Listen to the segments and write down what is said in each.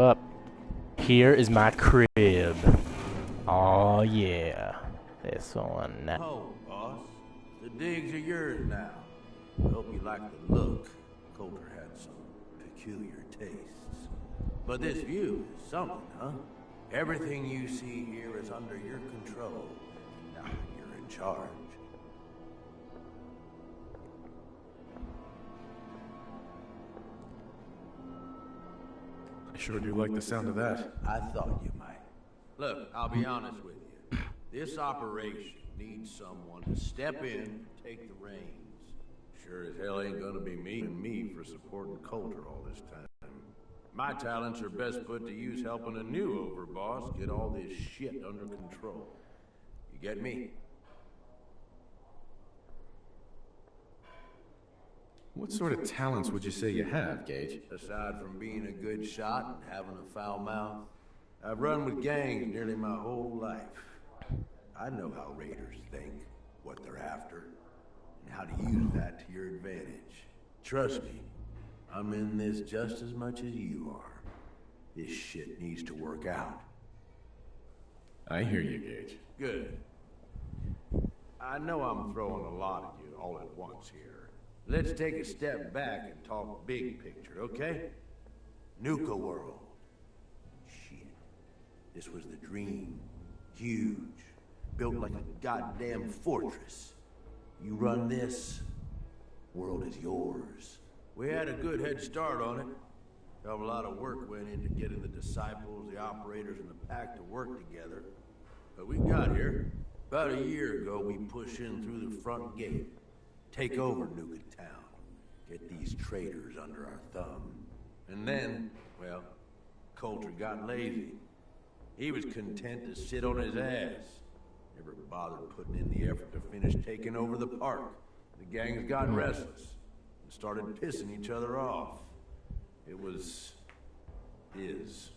Up. Here is my crib. Oh yeah. This one. Oh, boss. The digs are yours now. I hope you like the look. Coulter had some peculiar tastes. But this view is something, huh? Everything you see here is under your control. Now you're in charge. I sure do like the sound of that. I thought you might. Look, I'll be honest with you. This operation needs someone to step in and take the reins. Sure as hell ain't gonna be me for supporting Coulter all this time. My talents are best put to use helping a new overboss get all this shit under control. You get me? What sort of talents would you say you have, Gage? Aside from being a good shot and having a foul mouth, I've run with gangs nearly my whole life. I know how raiders think, what they're after, and how to use that to your advantage. Trust me, I'm in this just as much as you are. This shit needs to work out. I hear you, Gage. Good. I know I'm throwing a lot at you all at once here. Let's take a step back and talk big picture, okay? NUKA-WORLD. Shit. This was the dream. Huge. Built like a goddamn fortress. You run this, world is yours. We had a good head start on it. Hell of a lot of work went into getting the disciples, the operators, and the pack to work together. But we got here. About a year ago, we pushed in through the front gate. Take over Nuka Town. Get these traitors under our thumb. And then, well, Coulter got lazy. He was content to sit on his ass. Never bothered putting in the effort to finish taking over the park. The gangs got restless and started pissing each other off. It is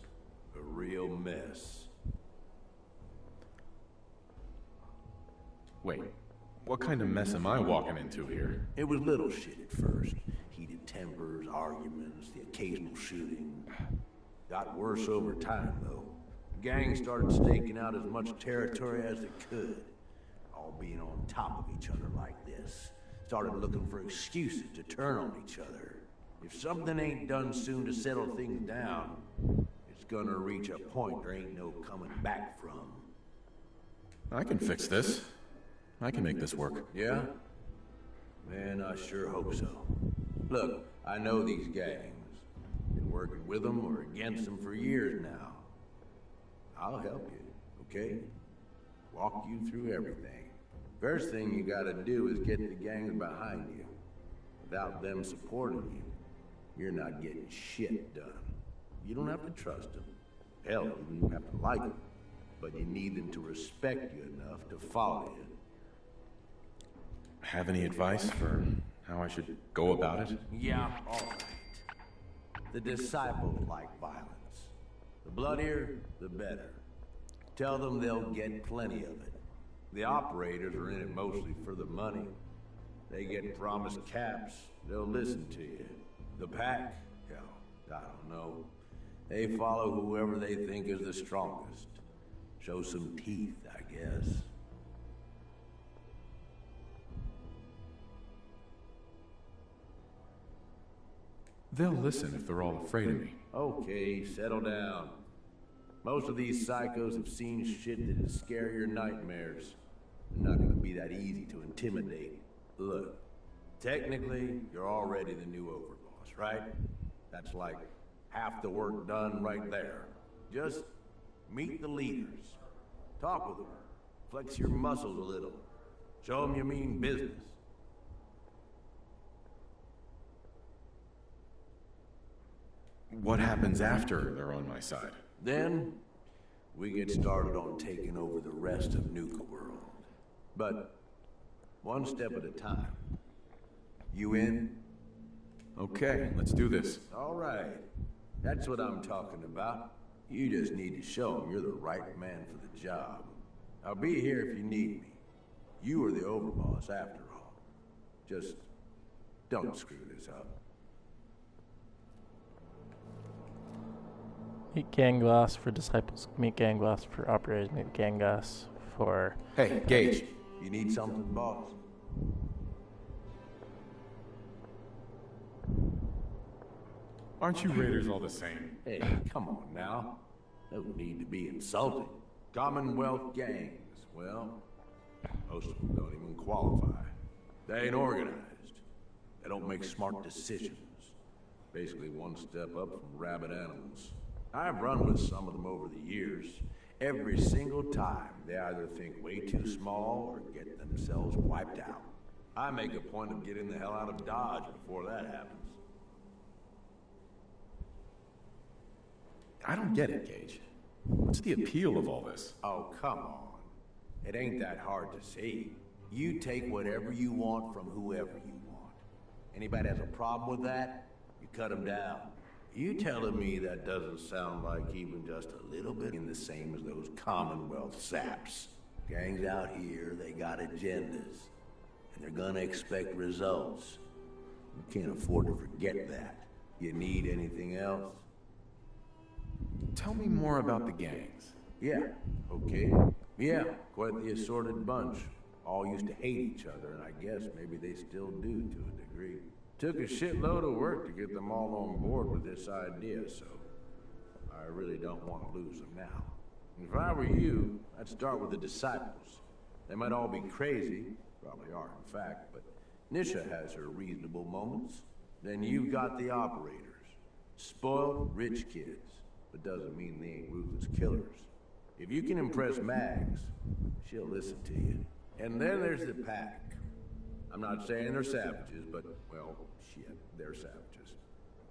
a real mess. Wait, what kind of mess am I walking into here? It was little shit at first. Heated tempers, arguments, the occasional shooting. Got worse over time, though. Gangs started staking out as much territory as they could. All being on top of each other like this. Started looking for excuses to turn on each other. If something ain't done soon to settle things down, it's gonna reach a point there ain't no coming back from. I can fix this. I can make this work. Yeah? Man, I sure hope so. Look, I know these gangs. Been working with them or against them for years now. I'll help you, okay? Walk you through everything. First thing you gotta do is get the gangs behind you. Without them supporting you, you're not getting shit done. You don't have to trust them. Hell, you don't have to like them. But you need them to respect you enough to follow you. Have any advice for how I should go about it? Yeah, all right. The disciples like violence. The bloodier, the better. Tell them they'll get plenty of it. The operators are in it mostly for the money. They get promised caps, they'll listen to you. The pack, hell, I don't know. They follow whoever they think is the strongest. Show some teeth, I guess. They'll listen if they're all afraid of me. Okay, settle down. Most of these psychos have seen shit that'd scare your nightmares. They're not gonna be that easy to intimidate. Look, technically, you're already the new overboss, right? That's like half the work done right there. Just meet the leaders. Talk with them. Flex your muscles a little. Show them you mean business. What happens after they're on my side? Then, we get started on taking over the rest of NUKA-WORLD. But, one step at a time. You in? Okay, let's do this. All right. That's what I'm talking about. You just need to show them you're the right man for the job. I'll be here if you need me. You are the overboss after all. Just don't screw this up. Meet gang boss for disciples. Meet gang boss for operators. Meet gang boss for... Hey, Gage. You need something, boss? Aren't you raiders all the same? Hey, come on now. No need to be insulting. Commonwealth gangs, well, most of them don't even qualify. They ain't organized. They don't make smart decisions. Basically one step up from rabid animals. I've run with some of them over the years. Every single time, they either think way too small or get themselves wiped out. I make a point of getting the hell out of Dodge before that happens. I don't get it, Gage. What's the appeal of all this? Oh, come on. It ain't that hard to see. You take whatever you want from whoever you want. Anybody has a problem with that, you cut them down. You telling me that doesn't sound like even just a little bit in the same as those Commonwealth saps? Gangs out here, they got agendas. And they're gonna expect results. You can't afford to forget that. You need anything else? Tell me more about the gangs. Yeah, okay. Yeah, quite the assorted bunch. All used to hate each other, and I guess maybe they still do to a degree. Took a shitload of work to get them all on board with this idea, so I really don't want to lose them now. If I were you, I'd start with the disciples. They might all be crazy, probably are in fact, but Nisha has her reasonable moments. Then you've got the operators. Spoiled, rich kids. But doesn't mean they ain't ruthless killers. If you can impress Mags, she'll listen to you. And then there's the pack. I'm not saying they're savages, but, well, shit, they're savages.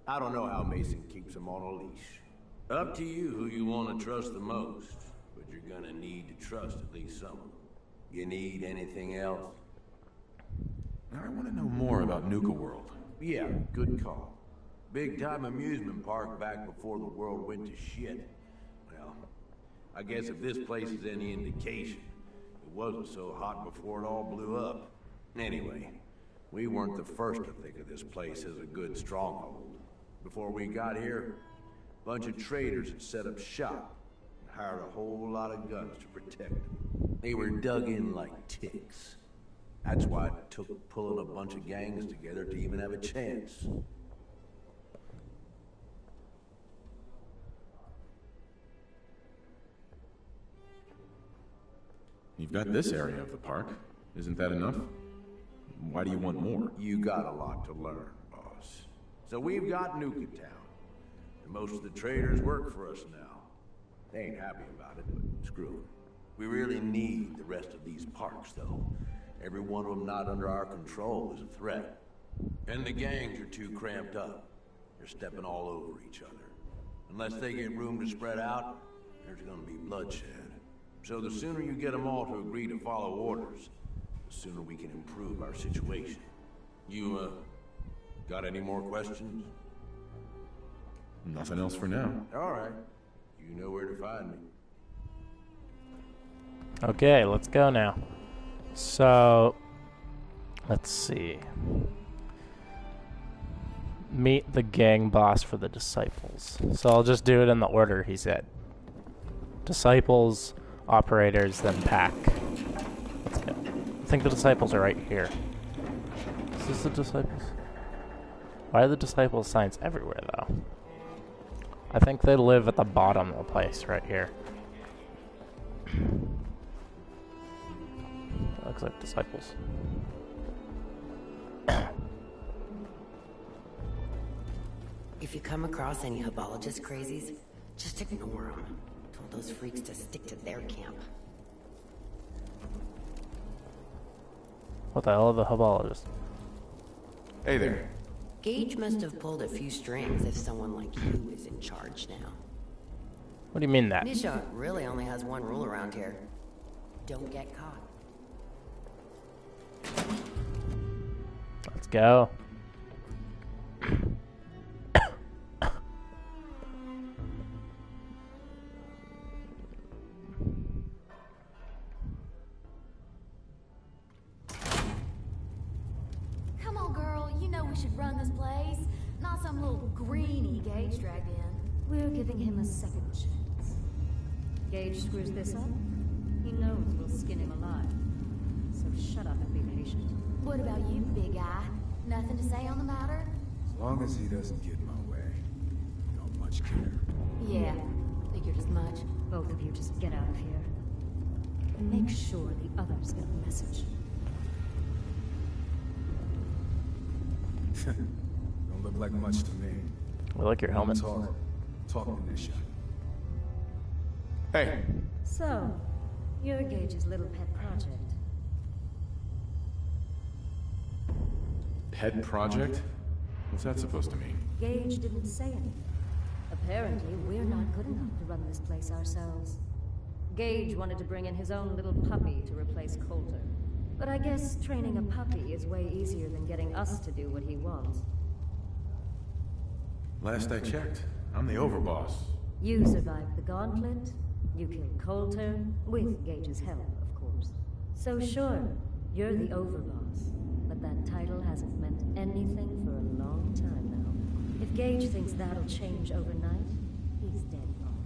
I don't know how Mason keeps them on a leash. Up to you who you want to trust the most, but you're gonna need to trust at least some of them. You need anything else? I want to know more about NUKA-WORLD. Yeah, good call. Big-time amusement park back before the world went to shit. Well, I guess if this place is any indication, it wasn't so hot before it all blew up. Anyway, we weren't the first to think of this place as a good stronghold. Before we got here, a bunch of traders had set up shop and hired a whole lot of guns to protect them. They were dug in like ticks. That's why it took pulling a bunch of gangs together to even have a chance. You've got this area of the park. Isn't that enough? Why do you want more? You got a lot to learn, boss. So we've got Nuka Town, and most of the traders work for us now. They ain't happy about it, but screw them. We really need the rest of these parks, though. Every one of them not under our control is a threat. And the gangs are too cramped up. They're stepping all over each other. Unless they get room to spread out, there's gonna be bloodshed. So the sooner you get them all to agree to follow orders, the sooner we can improve our situation. You, got any more questions? Nothing else for now. All right. You know where to find me. Okay, let's go now. So, let's see. Meet the gang boss for the disciples. So I'll just do it in the order he said. Disciples, operators, then pack. Let's go. I think the disciples are right here. Is this the disciples? Why are the disciples signs everywhere, though? I think they live at the bottom of the place, right here. Looks like disciples. If you come across any Hubologist crazies, just ignore them. Told those freaks to stick to their camp. What the hell are the Hubologists? Hey there. Gage must have pulled a few strings if someone like you is in charge now. What do you mean that? Nisha really only has one rule around here. Don't get caught. Let's go. Come on, girl. You know we should run this place. Not some little greenie Gage dragged in. We're giving him a second chance. Gage screws this up, he knows we'll skin him alive. So shut up and be patient. What about you, big eye? Nothing to say on the matter? As long as he doesn't get in my way, I don't much care. Yeah, figured as much. Both of you just get out of here. And make sure the others get the message. Don't look like much to me. I like your helmet. Talk in this shot. Hey, So, you're Gage's little pet project. pet project? What's that supposed to mean? Gage didn't say anything. Apparently, we're not good enough to run this place ourselves. Gage wanted to bring in his own little puppy to replace Coulter. But I guess training a puppy is way easier than getting us to do what he wants. Last I checked, I'm the overboss. You survived the gauntlet, you killed Coulter, with Gage's help, of course. So sure, you're the overboss, but that title hasn't meant anything for a long time now. If Gage thinks that'll change overnight, he's dead wrong.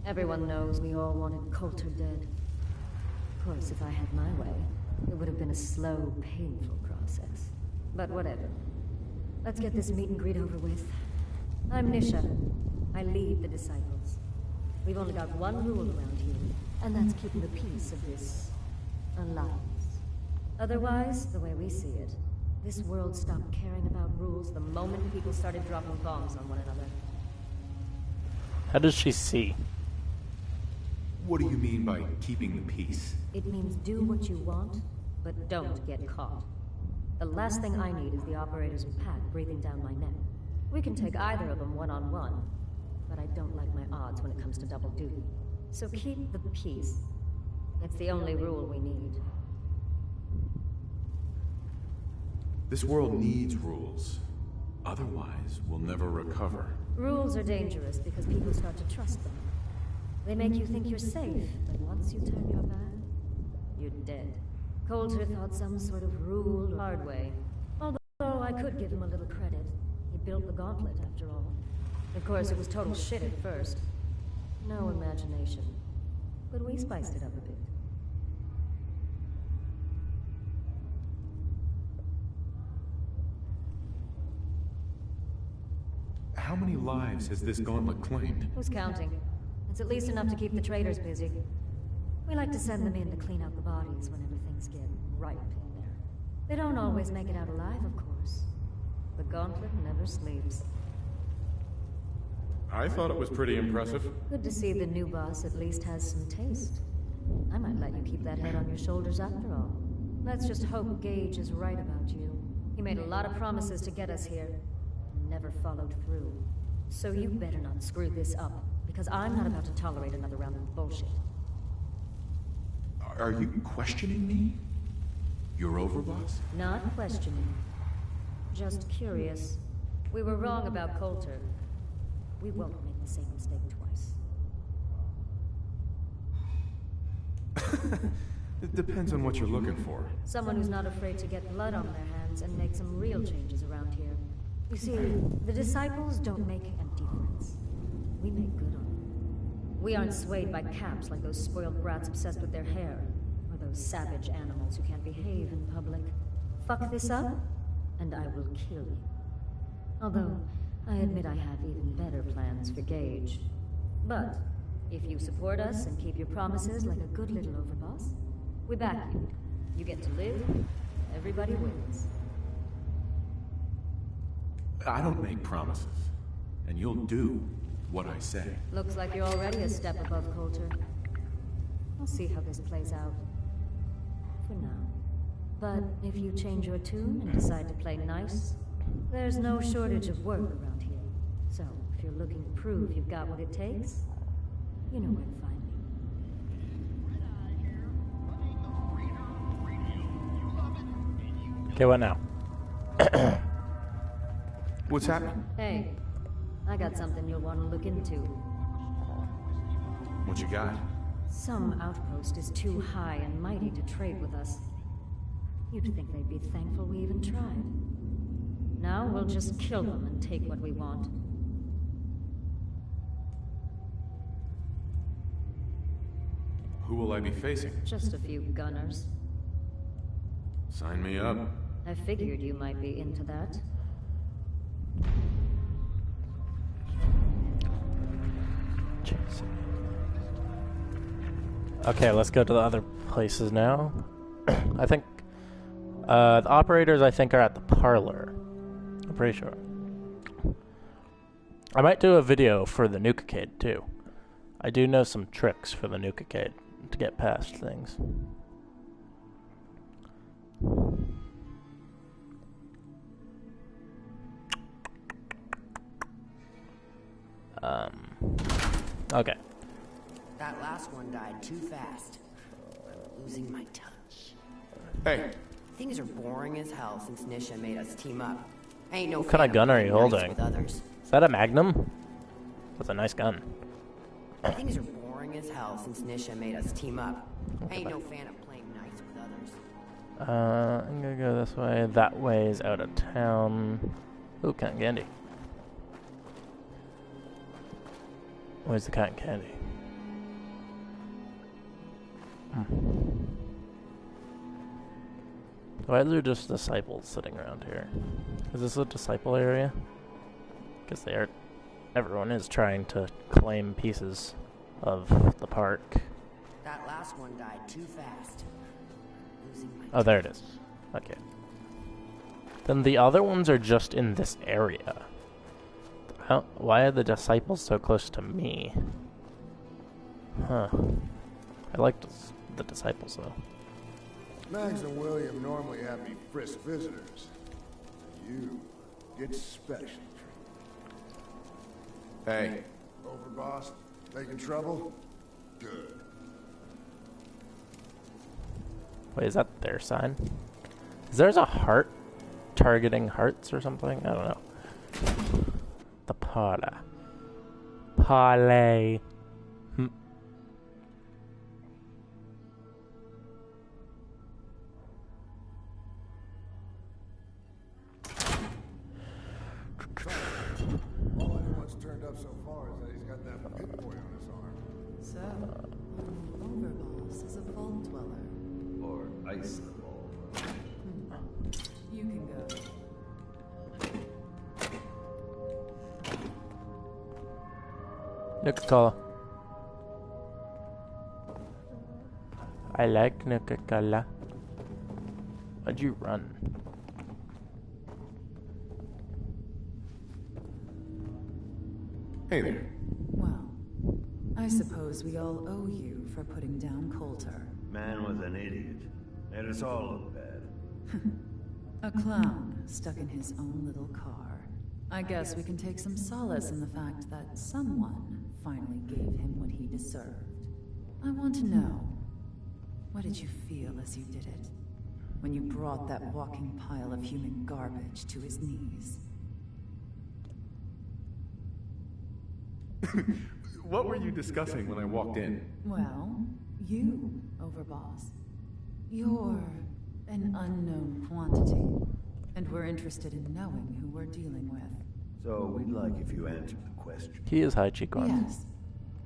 Everyone knows we all wanted Coulter dead. Of course, if I had my way, it would have been a slow, painful process. But whatever. Let's get this meet and greet over with. I'm Nisha. I lead the Disciples. We've only got one rule around here, and that's keeping the peace of this alliance. Otherwise, the way we see it, this world stopped caring about rules the moment people started dropping bombs on one another. How does she see? What do you mean by keeping the peace? It means do what you want, but don't get caught. The last thing I need is the operators of Pack breathing down my neck. We can take either of them one-on-one, but I don't like my odds when it comes to double duty. So keep the peace. That's the only rule we need. This world needs rules. Otherwise, we'll never recover. Rules are dangerous because people start to trust them. They make you think you're safe, but once you turn your back, you're dead. Coulter thought some sort of rule the hard way. Although I could give him a little credit. He built the gauntlet, after all. Of course, it was total shit at first. No imagination. But we spiced it up a bit. How many lives has this gauntlet claimed? Who's counting? It's at least enough to keep the traders busy. We like to send them in to clean out the bodies whenever things get ripe in there. They don't always make it out alive, of course. The gauntlet never sleeps. I thought it was pretty impressive. Good to see the new boss at least has some taste. I might let you keep that head on your shoulders after all. Let's just hope Gage is right about you. He made a lot of promises to get us here, and never followed through. So you better not screw this up, because I'm not about to tolerate another round of bullshit. Are you questioning me? You're overboss? Not questioning. Just curious. We were wrong about Coulter. We won't make the same mistake twice. It depends on what you're looking for. Someone who's not afraid to get blood on their hands and make some real changes around here. You see, the Disciples don't make empty threats. We make good on them. We aren't swayed by caps like those spoiled brats obsessed with their hair, or those savage animals who can't behave in public. Fuck this up, and I will kill you. Although, I admit I have even better plans for Gage. But, if you support us and keep your promises like a good little overboss, we back you. You get to live, everybody wins. I don't make promises, and you'll do what I say. Looks like you're already a step above Coulter. I'll see how this plays out. For now. But if you change your tune and decide to play nice, there's no shortage of work around here. So, if you're looking to prove you've got what it takes, you know where to find me. Okay, what now? What's happening? Hey, I got something you'll want to look into. What you got? Some outpost is too high and mighty to trade with us. You'd think they'd be thankful we even tried. Now we'll just kill them and take what we want. Who will I be facing? Just a few gunners. Sign me up. I figured you might be into that. Okay, let's go to the other places now. I think the operators, I think, are at the parlor. I'm pretty sure. I might do a video for the NUKA-WORLD too. I do know some tricks for the NUKA-WORLD to get past things. Okay. That last one died too fast. I'm losing my touch. Hey, Things are boring as hell since Nisha made us team up. Ain't no What kind of gun are you holding? with others. Is that a Magnum? That's a nice gun. Things are boring as hell since Nisha made us team up. Ain't no fan of playing nice with others. I'm gonna go this way. That way is out of town. Ooh, cotton candy. Where's the cotton candy? Why are there just disciples sitting around here? Is this a disciple area? Because they are. Everyone is trying to claim pieces of the park. That last one died too fast. Losing my Oh, there it is. Okay. Then the other ones are just in this area. Why are the disciples so close to me? Huh. I like the disciples, though. Mags and William normally have me frisk visitors. You get special treatment. hey. Overboss, making trouble? Good. Wait, is that their sign? Is there's a heart targeting hearts or something? I don't know. The parlor. Parlay. All anyone's turned up so far is that he's got that big boy on his arm. So, Overboss is a vault dweller. Or ice the ball. You can go. Nuka-Cola. I like Nuka-Cola. Why'd you run? Hey there. Well, I suppose we all owe you for putting down Coulter. Man was an idiot. Made us all look bad. A clown stuck in his own little car. I guess we can take some solace in the fact that someone finally gave him what he deserved. I want to know, what did you feel as you did it? When you brought that walking pile of human garbage to his knees? What were you discussing when I walked in? Well, you, Overboss. You're an unknown quantity, and we're interested in knowing who we're dealing with. So we'd like if you answered the question. He is high cheek on. Yes.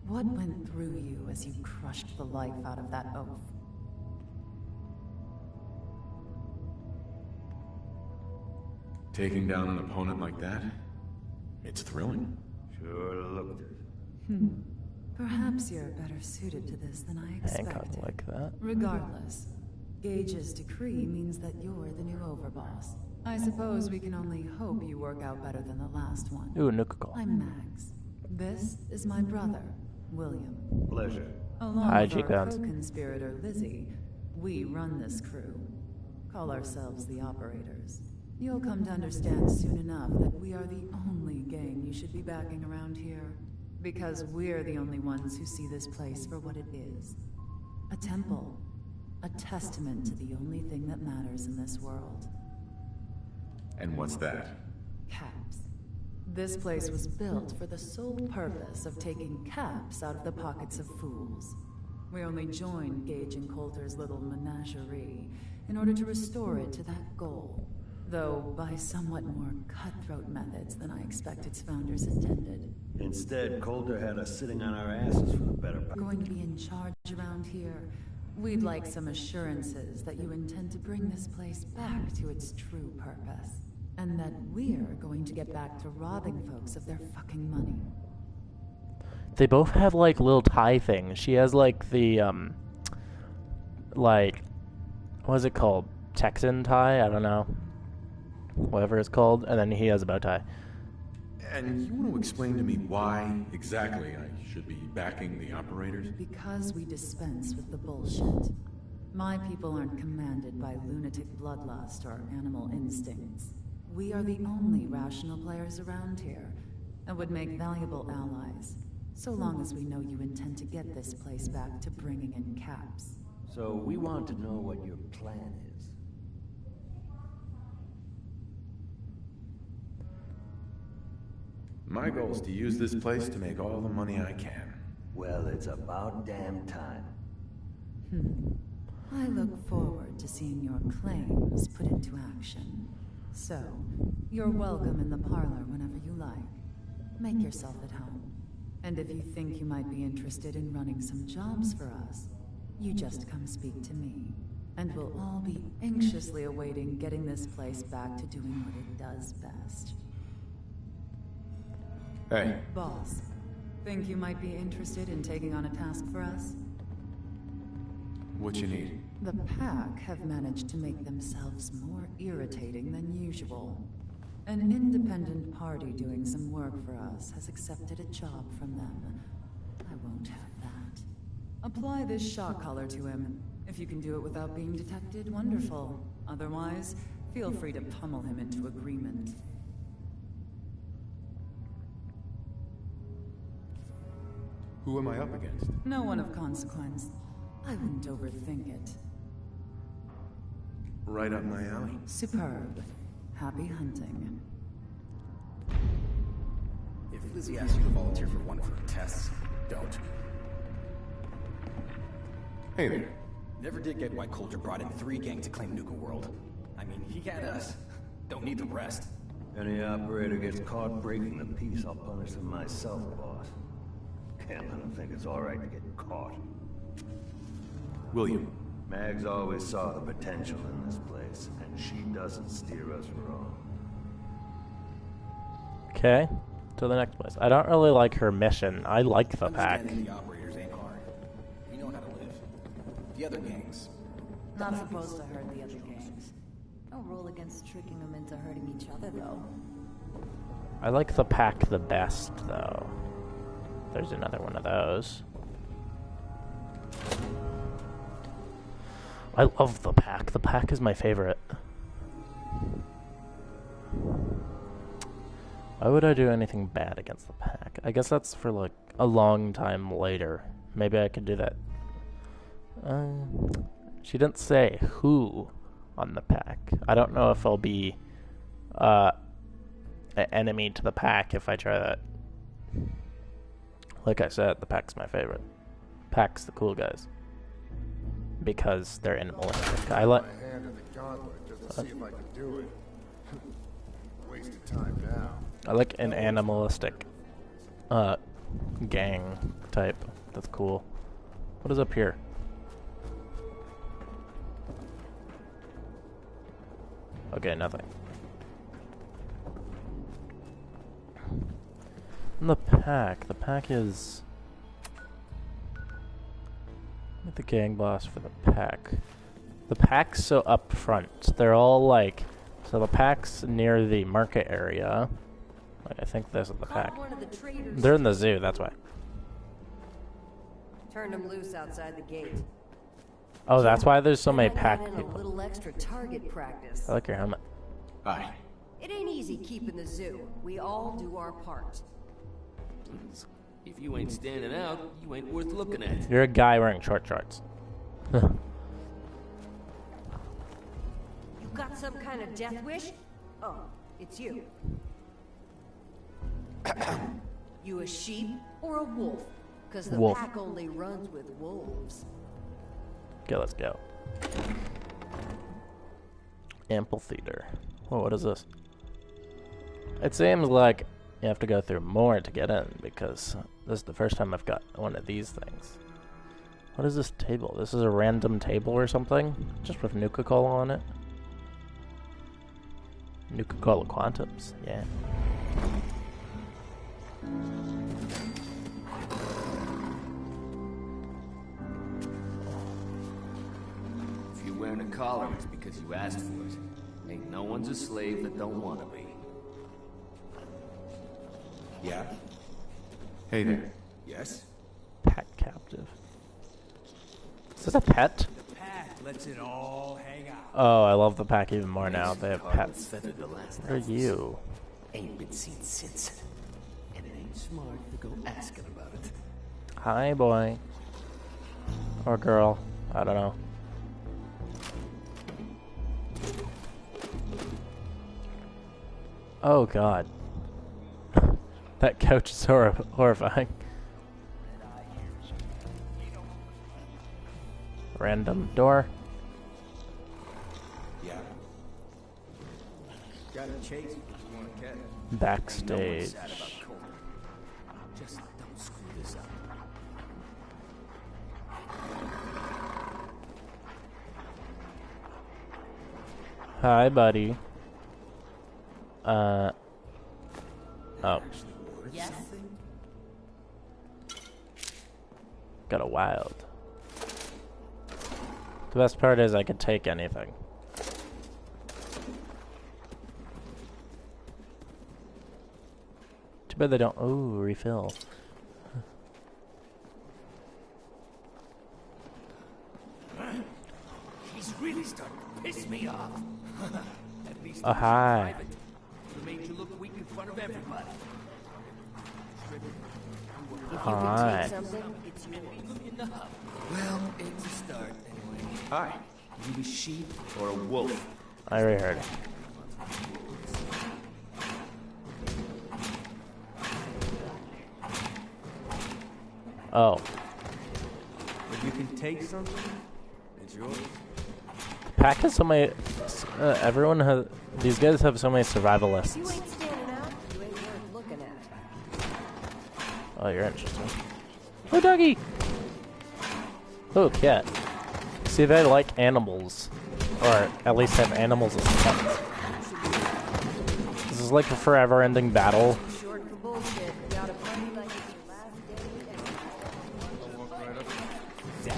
What went through you as you crushed the life out of that oaf? Taking down an opponent like that? It's thrilling. Sure looked it. Perhaps you're better suited to this than I Hancock expected. like that. Regardless, Gage's decree means that you're the new Overboss. I suppose we can only hope you work out better than the last one. Ooh, Nuka-Cola. I'm Max. This is my brother, William. Pleasure. Along Hi, with our G-Clowns. co-conspirator, Lizzie, we run this crew. Call ourselves the Operators. You'll come to understand soon enough that we are the only gang you should be backing around here. Because we're the only ones who see this place for what it is. A temple. A testament to the only thing that matters in this world. And what's that? Caps. This place was built for the sole purpose of taking caps out of the pockets of fools. We only joined Gage and Coulter's little menagerie in order to restore it to that goal. Though by somewhat more cutthroat methods than I expect its founders intended. Instead, Coulter had us sitting on our asses for the better part. We're going to be in charge around here. We'd like some assurances that you intend to bring this place back to its true purpose. And that we're going to get back to robbing folks of their fucking money. They both have like little tie things. She has like the like, what is it called? Texan tie? I don't know. Whatever it's called. And then he has a bow tie. And you want to explain to me why exactly I should be backing the operators? Because we dispense with the bullshit. My people aren't commanded by lunatic bloodlust or animal instincts. We are the only rational players around here, and would make valuable allies, so long as we know you intend to get this place back to bringing in caps. So we want to know what your plan is. My goal is to use this place to make all the money I can. Well, it's about damn time. I look forward to seeing your claims put into action. So, you're welcome in the parlor whenever you like. Make yourself at home. And if you think you might be interested in running some jobs for us, you just come speak to me. And we'll all be anxiously awaiting getting this place back to doing what it does best. Hey. Boss, think you might be interested in taking on a task for us? What you need? The pack have managed to make themselves more irritating than usual. An independent party doing some work for us has accepted a job from them. I won't have that. Apply this shock collar to him. If you can do it without being detected, wonderful. Otherwise, feel free to pummel him into agreement. Who am I up against? No one of consequence. I wouldn't overthink it. Right up my alley. Superb. Happy hunting. If Lizzie asks you to volunteer for one of her tests, don't. Hey there. Never did get why Coulter brought in 3 gangs to claim NUKA-WORLD. I mean, he had us. Don't need the rest. Any operator gets caught breaking the peace, I'll punish them myself, boss. Can't let them think it's alright to get caught. William. Mags always saw the potential in this place, and she doesn't steer us wrong. Okay, to the next place. I don't really like her mission. I like the pack. Understanding the operators ain't hard. We know how to live. The other gangs. Not supposed to hurt the other gangs. Don't rule against tricking them into hurting each other, though. I like the pack the best, though. There's another one of those. I love the pack. The pack is my favorite. Why would I do anything bad against the pack? I guess that's for like a long time later. Maybe I could do that. She didn't say who on the pack. I don't know if I'll be an enemy to the pack if I try that. Like I said, the pack's my favorite. Pack's the cool guys. Because they're animalistic. I like. My hand in the gauntlet just to see if I can do it. Waste of time now. I like an animalistic, gang type. That's cool. What is up here? Okay, nothing. And the pack is the gang boss for the pack. The pack's so up front. They're all like, so the pack's near the market area. Like, I think this is the pack. They're in the zoo, that's why. Turned them loose outside the gate. Oh, that's why there's so many pack A people. little extra target practice. I like your helmet. Hi. It ain't easy keeping the zoo. We all do our part. If you ain't standing out, you ain't worth looking at. You're a guy wearing short shorts. You got some kind of death wish? Oh, it's you. You a sheep or a wolf? Because the Wolf. pack only runs with wolves. Okay, let's go. Amphitheater. Whoa, what is this? It seems like you have to go through more to get in, because this is the first time I've got one of these things. What is this table? This is a random table or something? Just with Nuka-Cola on it? Nuka-Cola Quantums, yeah. If you're wearing a collar, it's because you asked for it. Ain't no one's a slave that don't want to be. Yeah? Hey there. Yes? Pack captive. Is this a pet? The pack lets it all hang out. Oh, I love the pack even more now. They have pets. Feathered the last What are you? Ain't been seen since. And it ain't smart to go asking about it. Hi, boy. Or girl. I don't know. Oh, God. That couch is horrifying. Random door. Yeah. Gotta chase if you want to catch. Backstage. Sad about Coulter. Just don't screw this up. Hi, buddy. Oh. Yes? Got a wild. The best part is I could take anything. Too bad they don't. Ooh, refill. He's really starting to piss me off. At least Oh, hi. it made you look weak in front of everybody. Hi. Well, it's a start anyway. Hi. You a sheep or a wolf? I already heard it. Oh. If you can take something, it's yours. The pack has so many. Everyone has. These guys have so many survivalists. You ain't standing out, you ain't worth looking at. Oh, you're interesting. Oh, doggy! Oh, cat. See, they like animals. Or at least have animals as pets. This is like a forever-ending battle. Short for bullshit. You oughta party like it's your last day ever.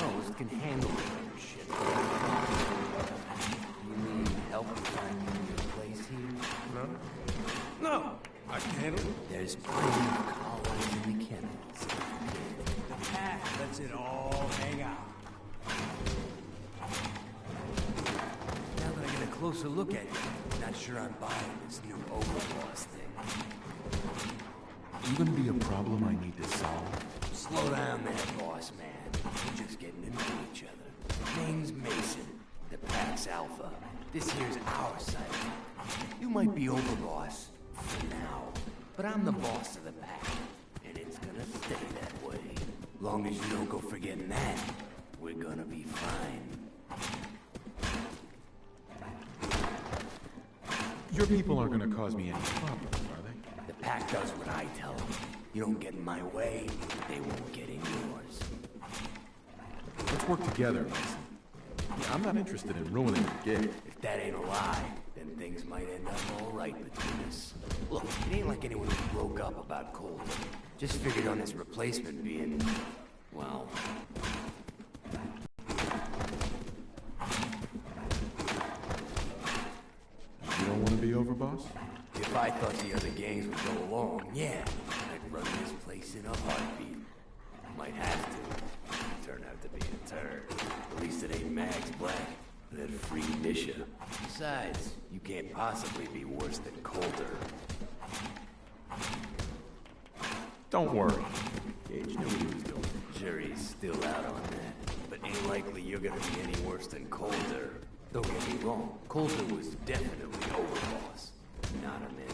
Most can handle this shit. You need help finding your place here? No, I can handle it. There's plenty of collars in the kennels. The pack lets it all hang out. Now that I get a closer look at you, not sure I'm buying this new overboss thing. You gonna be a problem I need to solve? Slow down there, boss man. We're just getting to know each other. Name's Mason. The pack's alpha. This here's our side. You might be overboss for now, but I'm the boss of the pack, and it's gonna stay that way. Long as you don't go forgetting that, we're gonna be fine. Your people aren't gonna cause me any problems, are they? The pack does what I tell them. You don't get in my way, they won't get in yours. Let's work together, Mason. Yeah, I'm not interested in ruining your gig. If that ain't a lie, then things might end up all right between us. Look, it ain't like anyone broke up about Coulter. Just figured on his replacement being, well... You don't want to be overboss? If I thought the other gangs would go along, yeah, I'd run this place in a heartbeat. Might have to. Turn out to be a turd. At least it ain't Max Black. That free Nisha. Besides, you can't possibly be worse than Coulter. Don't worry. Gage knew what he was doing. Jury's still out on that. But ain't likely you're gonna be any worse than Coulter. Don't get me wrong, Coulter was definitely overboss. Not a man.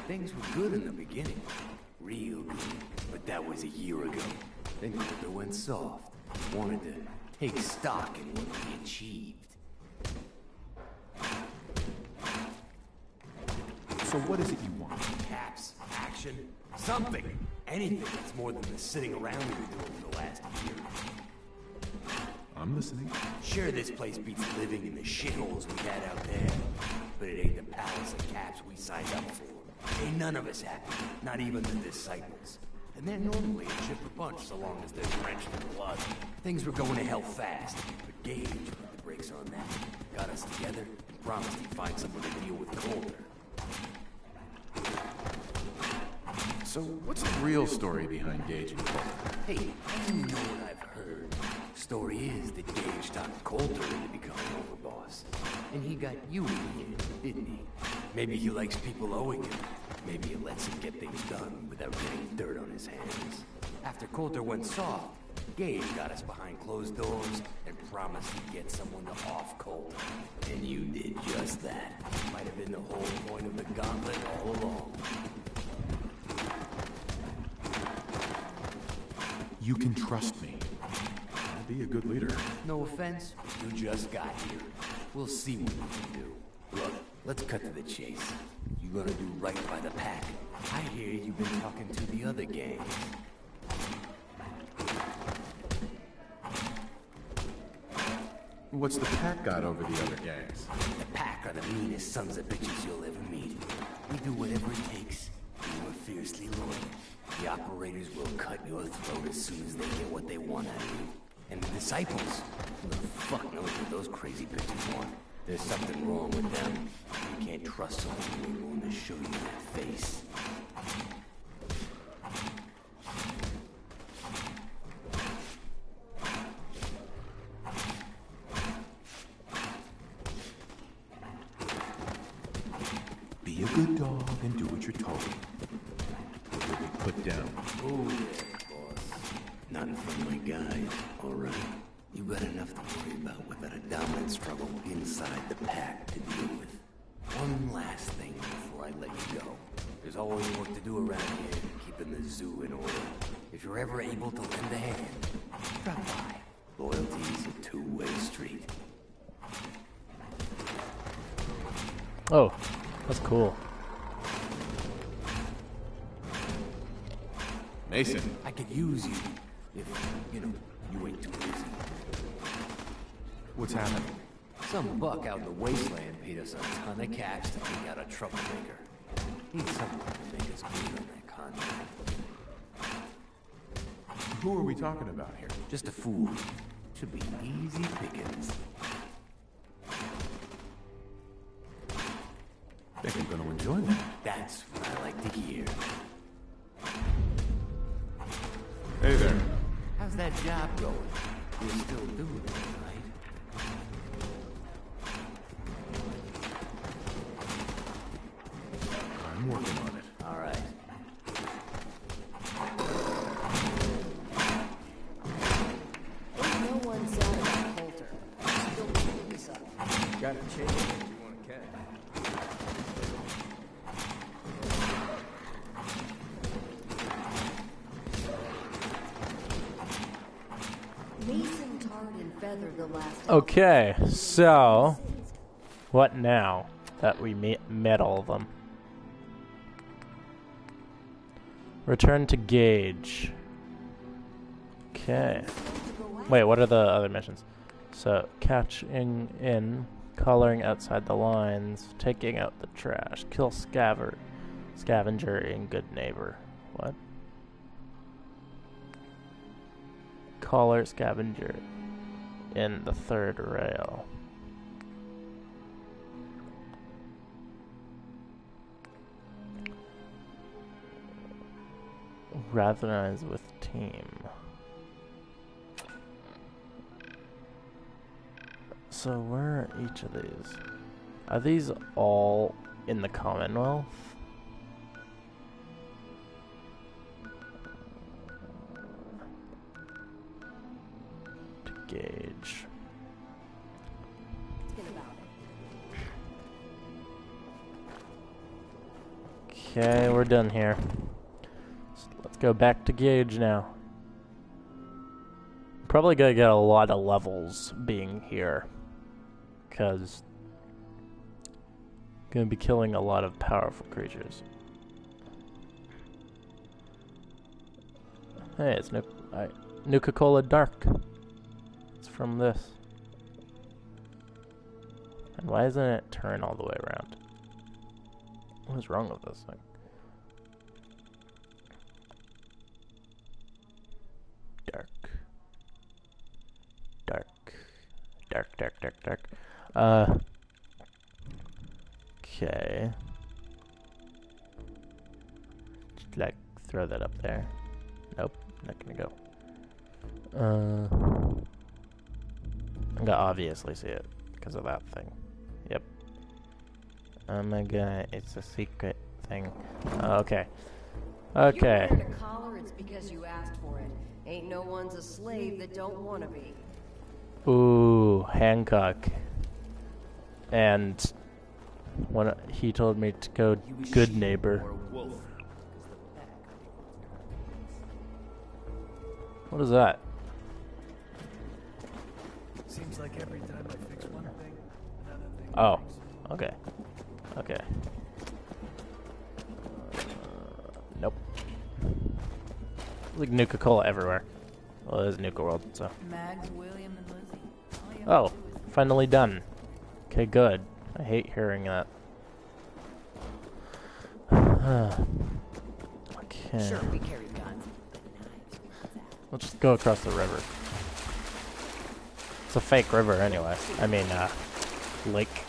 Things were good in the beginning. Real good. But that was a year ago. Then Coulter went soft. Wanted to take stock in what he achieved. So what is it you want? Caps, action, something. Anything that's more than the sitting around we've been doing for the last year. I'm listening. Sure, this place beats living in the shitholes we had out there. But it ain't the palace of caps we signed up for. Ain't none of us happy, not even the disciples. And they're normally a chipper bunch so long as they're drenched in blood. Things were going to hell fast, but Gage put the brakes on that. Got us together and promised he'd find someone to deal with Colder. So, what's the real story behind Gage and Coulter? Hey, you know what I've heard. Story is that Gage talked Coulter into becoming overboss. And he got you in here, didn't he? Maybe he likes people owing him. Maybe it lets him get things done without getting dirt on his hands. After Coulter went soft, Gage got us behind closed doors and promised he'd get someone to off Coulter. And you did just that. Might have been the whole point of the gauntlet all along. You can trust me. I'll be a good leader. No offense, you just got here. We'll see what we can do. Look, let's cut to the chase. You gonna do right by the pack. I hear you've been talking to the other gangs. What's the pack got over the other gangs? The pack are the meanest sons of bitches you'll ever meet. We do whatever it takes. We're fiercely loyal. The operators will cut your throat as soon as they get what they want out of you. And the disciples? Who the fuck knows what those crazy bitches want? There's something wrong with them. You can't trust someone who ain't willing to show you their face. Be a good dog and do what you're told. You'll be put down. Oh, yeah, boss. Not in front of my guys, all right? You got enough to worry about without a dominant struggle inside the pack to deal with. One last thing before I let you go. There's always work to do around here, keeping the zoo in order. If you're ever able to lend a hand, drop by. Loyalty's a two-way street. Oh, that's cool. Mason. I could use you if, you ain't too busy. What's happening? Some buck out in the wasteland paid us a ton of cash to take out a troublemaker. Need someone to make us good on that contract. Who are we talking about here? Just a fool. Should be easy pickings. I think I'm gonna enjoy that. That's what I like to hear. Hey there. How's that job going? You're still doing it, right? I'm working on it. All right. Ain't no one sad about Coulter. Still picking this up. Gotta change it if you want to catch. Mason tarred and feathered the last. Okay, so what now that we met all of them? Return to Gage. Okay. Wait, what are the other missions? So, catching in, coloring outside the lines, taking out the trash, kill scavenger in good neighbor. What? Collar scavenger in the third rail. Fraternize with team. So where are each of these? Are these all in the Commonwealth? To Gauge. Okay, we're done here. So let's go back to Gauge now. Probably gonna get a lot of levels being here, because gonna be killing a lot of powerful creatures. Hey, it's Nuka-Cola Dark. It's from this. And why doesn't it turn all the way around? What is wrong with this thing? Dark. Dark. Dark, dark, dark, dark. Okay. Just like throw that up there. Nope, not gonna go. I'm gonna obviously see it because of that thing. Yep. Oh my god, it's a secret thing. Okay. Okay. If you're wearing a collar, it's because you asked for it. Ain't no one's a slave that don't want to be. Ooh, Hancock. And when he told me to go good neighbor. What is that? Seems like every time I fix one thing, another thing. Oh, okay. Okay. Nope. Like Nuka-Cola everywhere. Well, it is Nuka-World, so. Mags, William, and Lizzie. Oh, finally done. Okay, good. I hate hearing that. Okay. Sure, we carry guns. We'll just go across the river. It's a fake river anyway. I mean, lake,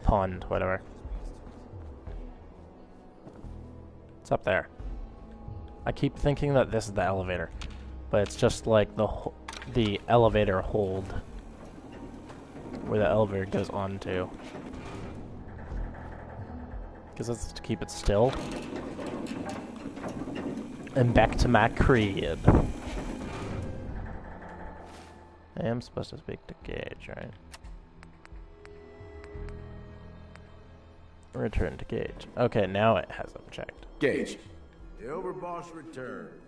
pond, whatever. It's up there. I keep thinking that this is the elevator, but it's just like the elevator hold where the elevator goes on to. Because that's to keep it still. And back to my crib. I am supposed to speak to Gage, right? Return to Gage. Okay, now it has them checked. Gage. The overboss returns.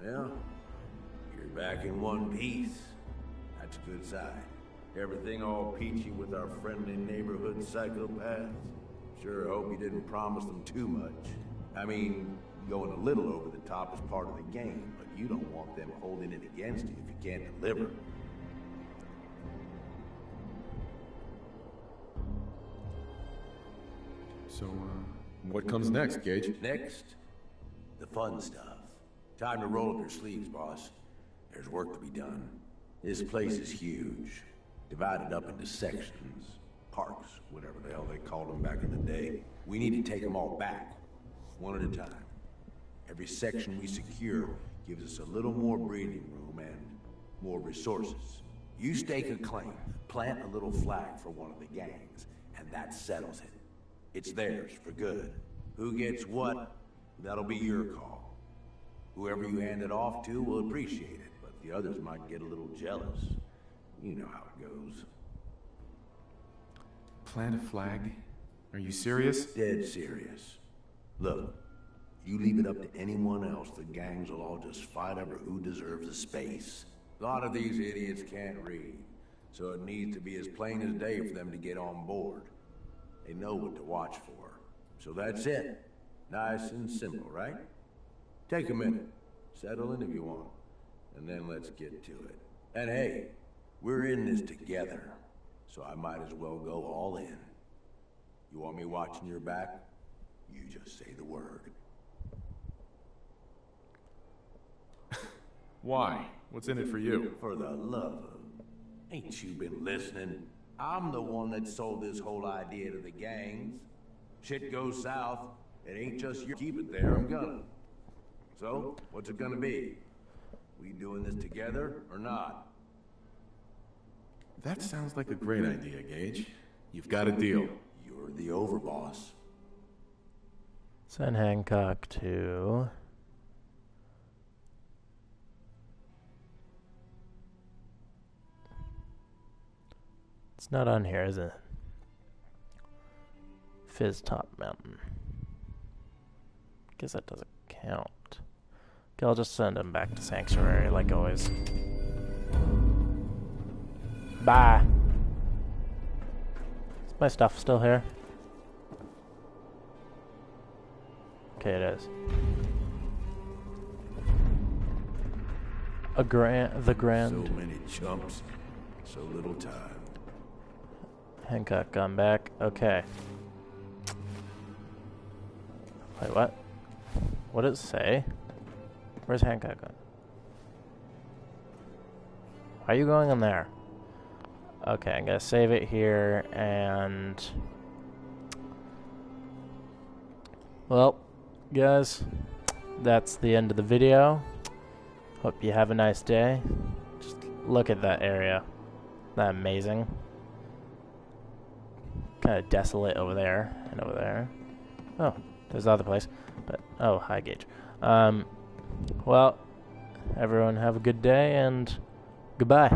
Yeah, you're back in one piece. That's a good sign. Everything all peachy with our friendly neighborhood psychopaths? Sure hope you didn't promise them too much. I mean, going a little over the top is part of the game, but you don't want them holding it against you if you can't deliver. So, what comes next, Gage? Next, the fun stuff. Time to roll up your sleeves, boss. There's work to be done. This place is huge. Divided up into sections. Parks, whatever the hell they called them back in the day. We need to take them all back. One at a time. Every section we secure gives us a little more breathing room and more resources. You stake a claim, plant a little flag for one of the gangs, and that settles it. It's theirs for good. Who gets what, that'll be your call. Whoever you hand it off to will appreciate it, but the others might get a little jealous. You know how it goes. Plant a flag? Are you serious? Dead serious. Look, you leave it up to anyone else, the gangs will all just fight over who deserves the space. A lot of these idiots can't read, so it needs to be as plain as day for them to get on board. They know what to watch for. So that's it. Nice and simple, right? Take a minute. Settle in if you want. And then let's get to it. And hey, we're in this together. So I might as well go all in. You want me watching your back? You just say the word. Why? What's in it for you? For the love of... Ain't you been listening? I'm the one that sold this whole idea to the gangs. Shit goes south, it ain't just you keep it there, I'm gonna. So, what's it gonna be? We doing this together or not? That sounds like a great idea, Gage. You've got a deal. You're the overboss. Send Hancock to... It's not on here, is it? Fizz Top Mountain. Guess that doesn't count. Okay, I'll just send him back to Sanctuary like always. Bye. Is my stuff still here? Okay, it is. the grand. So many chumps, so little time. Hancock gone back. Okay. Wait, what? What does it say? Where's Hancock going? Why are you going in there? Okay, I'm gonna save it here and... Well, guys, that's the end of the video. Hope you have a nice day. Just look at that area. Isn't that amazing? Kind of desolate over there and over there. Oh, there's the other place. But, oh, hi, Gage. Well, everyone have a good day and goodbye.